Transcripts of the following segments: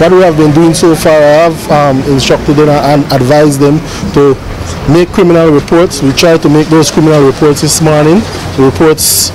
What we have been doing so far, I have instructed them and advised them to make criminal reports. We tried to make those criminal reports this morning, the reports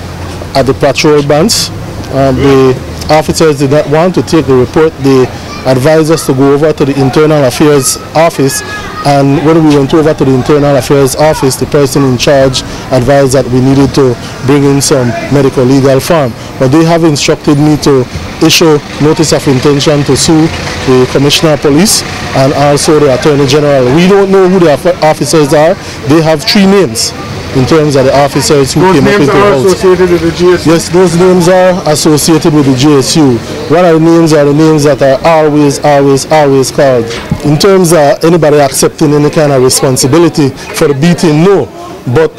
at the patrol bands. The officers did not want to take the report. They advised us to go over to the Internal Affairs office, and when we went over to the Internal Affairs office, the person in charge advised that we needed to bring in some medical legal form. But they have instructed me to issue notice of intention to sue the Commissioner of Police and also the Attorney General. We don't know who the officers are. They have 3 names in terms of the officers who came up into the house. Those names are associated with the GSU? Yes, those names are associated with the GSU. One of the names are the names that are always called. In terms of anybody accepting any kind of responsibility for the beating, no. But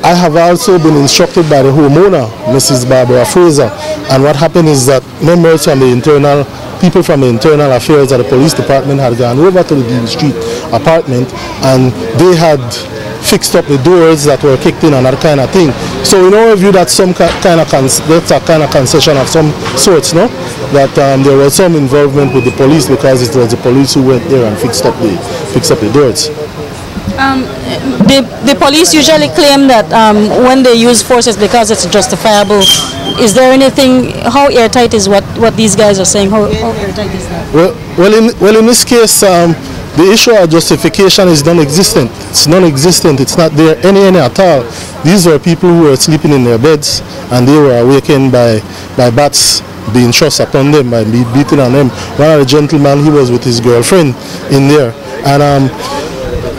I have also been instructed by the homeowner, Mrs. Barbara Fraser, and what happened is that members from the people from the Internal Affairs of the police department had gone over to the Dean Street apartment, and they had fixed up the doors that were kicked in and that kind of thing. So in our view, that's some kind of concession of some sorts, no? That there was some involvement with the police, because it was the police who went there and fixed up the doors. The police usually claim that when they use force it's because it's justifiable. Is there anything, how airtight is what these guys are saying? How airtight is that? Well, in this case, the issue of justification is non-existent. It's non-existent. It's not there any at all. These were people who were sleeping in their beds, and they were awakened by bats being thrust upon them, by beating on them. One of the gentlemen, he was with his girlfriend in there, and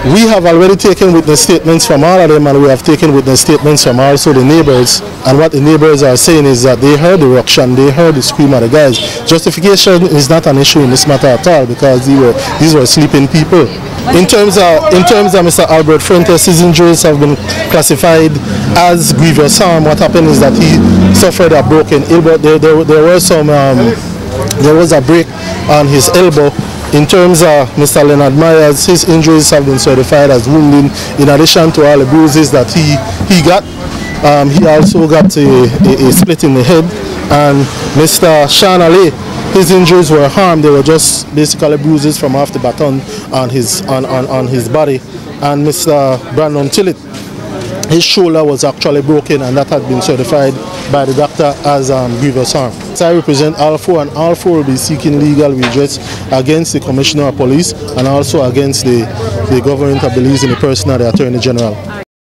we have already taken witness statements from all of them, and we have taken witness statements from also the neighbors. And what the neighbors are saying is that they heard the ruction, they heard the scream of the guys. Justification is not an issue in this matter at all, because these were sleeping people. In terms of Mr. Albert Fuentes, his injuries have been classified as grievous harm. What happened is that he suffered a broken elbow. There was a break on his elbow. In terms of Mr. Leonard Myers, his injuries have been certified as wounding. In addition to all the bruises that he got, he also got a split in the head. And Mr. Sean Ali, his injuries were harmed. They were just basically bruises from off the baton on his body. And Mr. Brandon Tillett, his shoulder was actually broken, and that had been certified by the doctor as grievous harm. So I represent all 4, and all 4 will be seeking legal redress against the Commissioner of Police and also against the government of Belize in the person of the Attorney General.